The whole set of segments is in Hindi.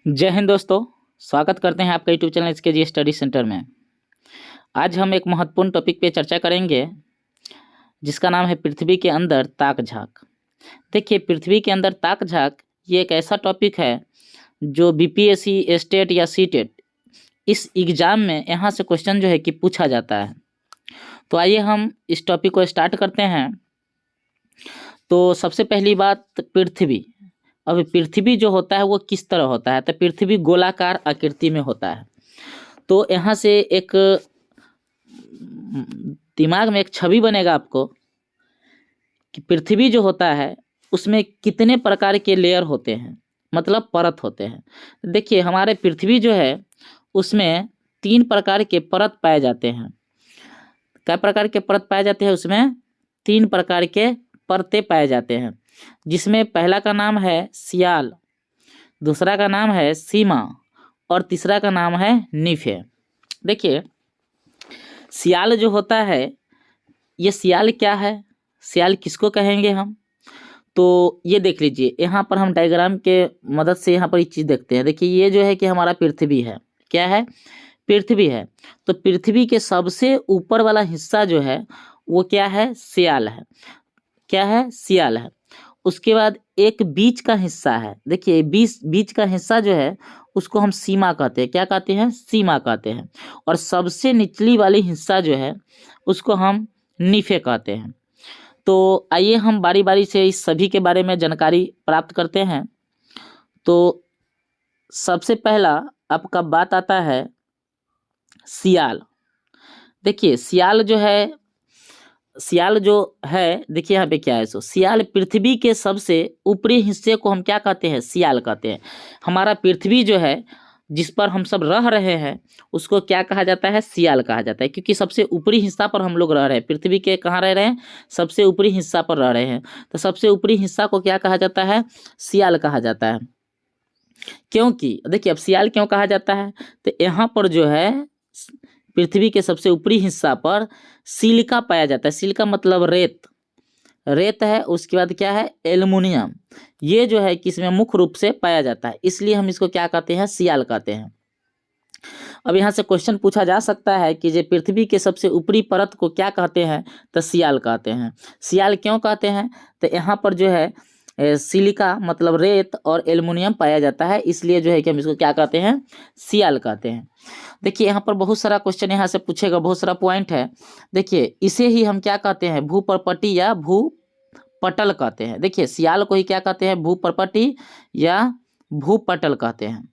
जय हिंद दोस्तों, स्वागत करते हैं आपका YouTube channel SKG study centre में। आज हम एक महत्वपूर्ण टॉपिक पे चर्चा करेंगे जिसका नाम है पृथ्वी के अंदर ताक झांक। देखिए, पृथ्वी के अंदर ताक झांक ये एक ऐसा टॉपिक है जो बीपीएससी, स्टेट या सीटेट इस एग्ज़ाम में यहाँ से क्वेश्चन जो है कि पूछा जाता है। तो आइए हम इस टॉपिक को स्टार्ट करते हैं। तो सबसे पहली बात, पृथ्वी। अब पृथ्वी जो होता है वो किस तरह होता है? तो पृथ्वी गोलाकार आकृति में होता है। तो यहाँ से एक दिमाग में एक छवि बनेगा आपको कि पृथ्वी जो होता है उसमें कितने प्रकार के लेयर होते हैं, मतलब परत होते हैं। देखिए, हमारे पृथ्वी जो है उसमें 3 प्रकार के परत पाए जाते हैं। क्या प्रकार के परत पाए जाते हैं? उसमें 3 प्रकार के परतें पाए जाते हैं, जिसमें पहला का नाम है सियाल, दूसरा का नाम है सीमा और तीसरा का नाम है निफे। देखिए, सियाल जो होता है, ये सियाल क्या है, सियाल किसको कहेंगे हम? तो ये देख लीजिए, यहाँ पर हम डायग्राम के मदद से यहाँ पर एक चीज़ देखते हैं। देखिए, ये जो है कि हमारा पृथ्वी है। क्या है? पृथ्वी है। तो पृथ्वी के सबसे ऊपर वाला हिस्सा जो है वो क्या है? सियाल है। क्या है? सियाल है। उसके बाद एक बीच का हिस्सा है। देखिए, बीच का हिस्सा जो है उसको हम सीमा कहते हैं। क्या कहते हैं? सीमा कहते हैं। और सबसे निचली वाली हिस्सा जो है उसको हम निफे कहते हैं। तो आइए हम बारी बारी से इस सभी के बारे में जानकारी प्राप्त करते हैं। तो सबसे पहला आपका बात आता है सियाल। देखिए, सियाल जो है, देखिए यहाँ पे क्या है। सियाल पृथ्वी के सबसे ऊपरी हिस्से को हम क्या कहते हैं? सियाल कहते हैं। हमारा पृथ्वी जो है जिस पर हम सब रह रहे हैं उसको क्या कहा जाता है? सियाल कहा जाता है, क्योंकि सबसे ऊपरी हिस्सा पर हम लोग रह रहे हैं। पृथ्वी के कहाँ रह रहे हैं? सबसे ऊपरी हिस्सा पर रह रहे हैं। तो सबसे ऊपरी हिस्सा को क्या कहा जाता है? सियाल कहा जाता है। क्योंकि देखिए, अब सियाल क्यों कहा जाता है? तो यहाँ पर जो है पृथ्वी के सबसे ऊपरी हिस्सा पर सिलिका पाया जाता है। सिलिका मतलब रेत है। उसके बाद क्या है? एल्युमिनियम। ये जो है किसमें मुख्य रूप से पाया जाता है, इसलिए हम इसको क्या कहते हैं? सियाल कहते हैं। अब यहाँ से क्वेश्चन पूछा जा सकता है कि जो पृथ्वी के सबसे ऊपरी परत को क्या कहते हैं? तो सियाल कहते हैं। सियाल क्यों कहते हैं? तो यहाँ पर जो है सिलिका मतलब रेत और एल्युमिनियम पाया जाता है, इसलिए जो है कि हम इसको क्या कहते हैं? सियाल कहते हैं। देखिए, यहाँ पर बहुत सारा क्वेश्चन यहाँ से पूछेगा, बहुत सारा पॉइंट है। देखिए, इसे ही हम क्या कहते हैं? भूपर्पटी या भूपटल कहते हैं। देखिए, सियाल को ही क्या कहते हैं? भूपर्पटी या भूपटल कहते हैं।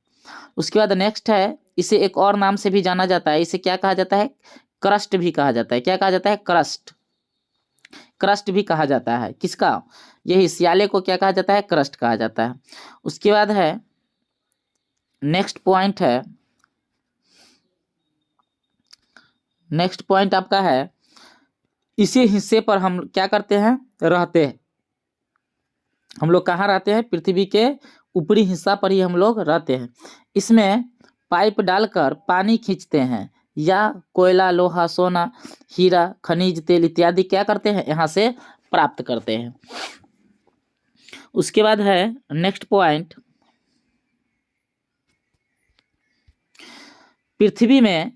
उसके बाद नेक्स्ट है, इसे एक और नाम से भी जाना जाता है। इसे क्या कहा जाता है? क्रस्ट भी कहा जाता है। क्या कहा जाता है? क्रस्ट भी कहा जाता है। किसका? यही सियाले को क्या कहा जाता है? क्रस्ट कहा जाता है। उसके बाद है नेक्स्ट पॉइंट आपका है, इसी हिस्से पर हम क्या करते हैं? रहते हैं। हम लोग कहाँ रहते हैं? पृथ्वी के ऊपरी हिस्सा पर ही हम लोग रहते हैं। इसमें पाइप डालकर पानी खींचते हैं या कोयला, लोहा, सोना, हीरा, खनिज तेल इत्यादि क्या करते हैं? यहाँ से प्राप्त करते हैं। उसके बाद है नेक्स्ट पॉइंट, पृथ्वी में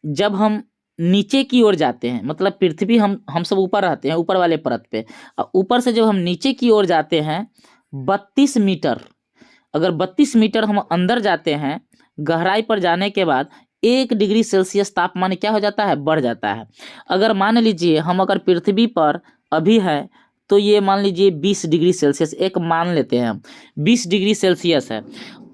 जब हम नीचे की ओर जाते हैं, मतलब पृथ्वी हम सब ऊपर रहते हैं, ऊपर वाले परत पे, और ऊपर से जब हम नीचे की ओर जाते हैं 32 मीटर, अगर 32 मीटर हम अंदर जाते हैं, गहराई पर जाने के बाद 1 डिग्री सेल्सियस तापमान क्या हो जाता है? बढ़ जाता है। अगर मान लीजिए हम अगर पृथ्वी पर अभी है तो ये मान लीजिए 20 डिग्री सेल्सियस, एक मान लेते हैं हम 20 डिग्री सेल्सियस है।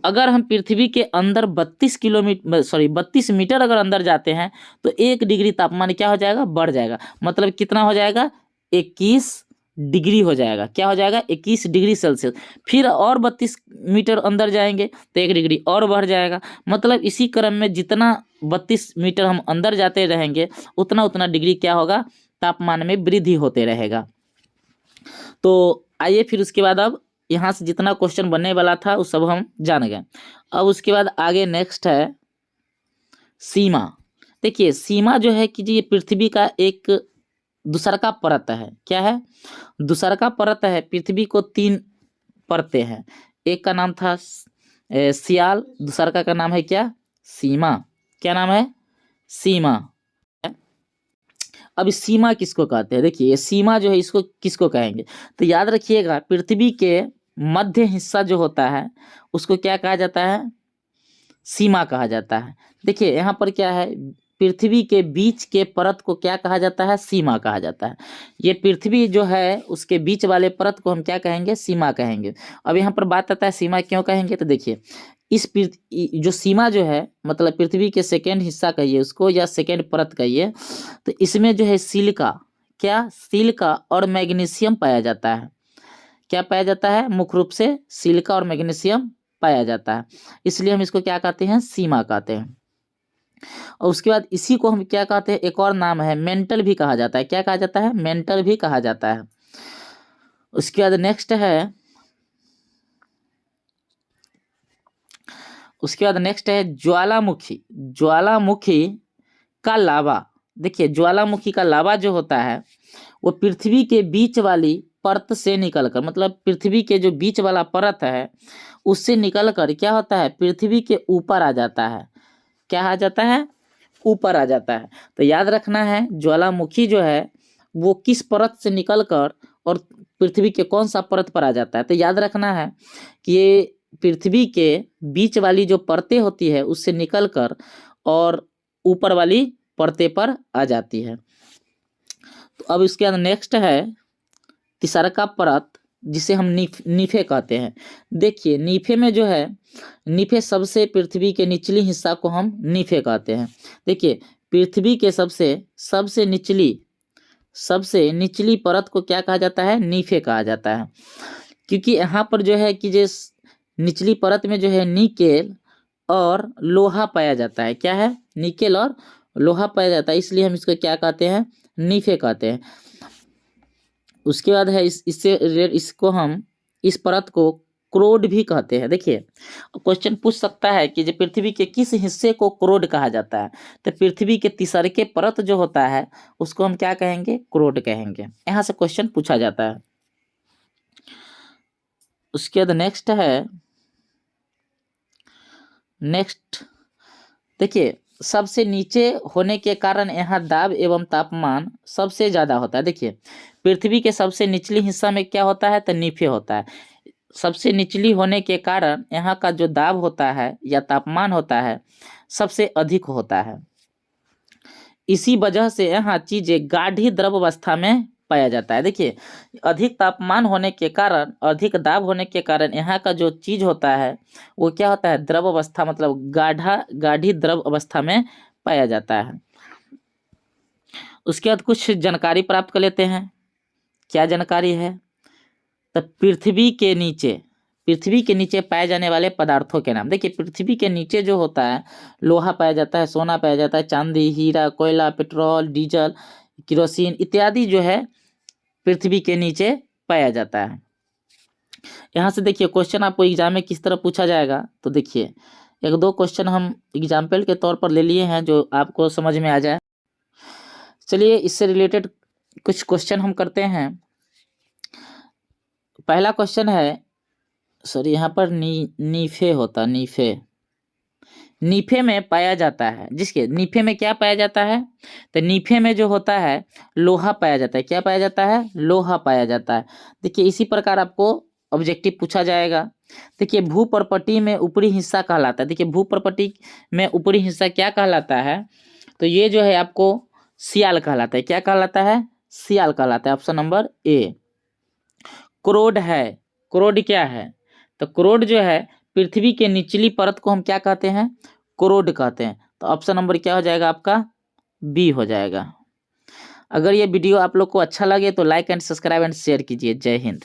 अगर हम पृथ्वी के अंदर 32 मीटर अगर अंदर जाते हैं तो 1 डिग्री तापमान क्या हो जाएगा? बढ़ जाएगा। मतलब कितना हो जाएगा? 21 डिग्री हो जाएगा। क्या हो जाएगा? 21 डिग्री सेल्सियस। फिर और 32 मीटर अंदर जाएंगे तो 1 डिग्री और बढ़ जाएगा। मतलब इसी क्रम में जितना 32 मीटर हम अंदर जाते रहेंगे उतना डिग्री क्या होगा? तापमान में वृद्धि होते रहेगा। तो आइए फिर उसके बाद अब यहाँ से जितना क्वेश्चन बनने वाला था वो सब हम जान गए। अब उसके बाद आगे नेक्स्ट है सीमा। देखिए, सीमा जो है कि ये पृथ्वी का एक दूसरका परत है। क्या है? दूसरका परत है। पृथ्वी को 3 परतें हैं। एक का नाम था सियाल, दूसरा का नाम है क्या, सीमा। क्या नाम है, सीमा। अब इस सीमा किसको कहते हैं, देखिए ये सीमा जो है इसको किसको कहेंगे, तो याद रखिएगा पृथ्वी के मध्य हिस्सा जो होता है उसको क्या कहा जाता है, सीमा कहा जाता है। देखिए यहाँ पर क्या है, पृथ्वी के बीच के परत को क्या कहा जाता है, सीमा कहा जाता है। ये पृथ्वी जो है उसके बीच वाले परत को हम क्या कहेंगे, सीमा कहेंगे। अब यहाँ पर बात आता है सीमा क्यों कहेंगे, तो देखिए इस जो सीमा जो है मतलब पृथ्वी के सेकेंड हिस्सा कहिए उसको या सेकेंड परत कहिए, तो इसमें जो है सिलिका, क्या, सिलिका और मैग्नीशियम पाया जाता है। क्या पाया जाता है, मुख्य रूप से सिलिका और मैग्नीशियम पाया जाता है, इसलिए हम इसको क्या कहते हैं, सीमा कहते हैं। और उसके बाद इसी को हम क्या कहते हैं, एक और नाम है मेंटल भी कहा जाता है। क्या कहा जाता है, मेंटल भी कहा जाता है। उसके बाद नेक्स्ट है, उसके बाद नेक्स्ट है ज्वालामुखी। ज्वालामुखी का लावा, देखिए ज्वालामुखी का लावा जो होता है वो पृथ्वी के बीच वाली परत से निकलकर, मतलब पृथ्वी के जो बीच वाला परत है उससे निकलकर क्या होता है, पृथ्वी के ऊपर आ जाता है। क्या आ जाता है, ऊपर आ जाता है। तो याद रखना है ज्वालामुखी जो है वो किस परत से निकलकर और पृथ्वी के कौन सा परत पर आ जाता है, तो याद रखना है कि ये पृथ्वी के बीच वाली जो परतें होती है उससे निकलकर और ऊपर वाली परते पर आ जाती है। तो अब इसके बाद नेक्स्ट है तीसरा का परत जिसे हम नीफे कहते हैं। देखिए नीफे में जो है, नीफे सबसे पृथ्वी के निचली हिस्सा को हम नीफे कहते हैं। देखिए पृथ्वी के सबसे निचली परत को क्या कहा जाता है, नीफे कहा जाता है। क्योंकि यहाँ पर जो है कि जिस निचली परत में जो है निकेल और लोहा पाया जाता है। क्या है, निकेल और लोहा पाया जाता है, इसलिए हम इसको क्या कहते हैं, नीफे कहते हैं। उसके बाद है इसको हम इस परत को क्रोड भी कहते हैं। देखिए क्वेश्चन पूछ सकता है कि जो पृथ्वी के किस हिस्से को क्रोड कहा जाता है, तो पृथ्वी के तीसरे के परत जो होता है उसको हम क्या कहेंगे, क्रोड कहेंगे। यहाँ से क्वेश्चन पूछा जाता है। उसके बाद नेक्स्ट देखिए सबसे नीचे होने के कारण यहाँ दाब एवं तापमान सबसे ज़्यादा होता है। देखिए पृथ्वी के सबसे निचली हिस्सा में क्या होता है, तो नीफे होता है। सबसे निचली होने के कारण यहाँ का जो दाब होता है या तापमान होता है सबसे अधिक होता है। इसी वजह से यहाँ चीज़ें गाढ़ी द्रव अवस्था में पाया जाता है। देखिए अधिक तापमान होने के कारण, अधिक दाब होने के कारण यहाँ का जो चीज़ होता है वो क्या होता है, द्रव अवस्था, मतलब गाढ़ी द्रव अवस्था में पाया जाता है। उसके बाद कुछ जानकारी प्राप्त कर लेते हैं। क्या जानकारी है, तो पृथ्वी के नीचे पाए जाने वाले पदार्थों के नाम। देखिए पृथ्वी के नीचे जो होता है लोहा पाया जाता है, सोना पाया जाता है, चांदी, हीरा, कोयला, पेट्रोल, डीजल, केरोसिन इत्यादि जो है पृथ्वी के नीचे पाया जाता है। यहाँ से देखिए क्वेश्चन आपको एग्जाम में किस तरह पूछा जाएगा, तो देखिए एक दो क्वेश्चन हम एग्जाम्पल के तौर पर ले लिए हैं जो आपको समझ में आ जाए। चलिए इससे रिलेटेड कुछ क्वेश्चन हम करते हैं। पहला क्वेश्चन है, सॉरी यहाँ पर नीफे होता, नीफे में पाया जाता है, जिसके नीफे में क्या पाया जाता है, तो नीफे में जो होता है लोहा पाया जाता है। क्या पाया जाता है, लोहा पाया जाता है। देखिए इसी प्रकार आपको ऑब्जेक्टिव पूछा जाएगा। देखिए भूपर्पटी में ऊपरी हिस्सा कहलाता है। देखिए भूपर्पटी में ऊपरी हिस्सा क्या कहलाता है, तो ये जो है आपको सियाल कहलाता है। क्या कहलाता है, सियाल कहलाता है। Option number A. क्रोड है, क्रोड क्या है, तो क्रोड जो है पृथ्वी के निचली परत को हम क्या कहते हैं, क्रोड कहते हैं। तो ऑप्शन नंबर क्या हो जाएगा आपका, बी हो जाएगा। अगर ये वीडियो आप लोग को अच्छा लगे तो like and subscribe and share कीजिए। जय हिंद।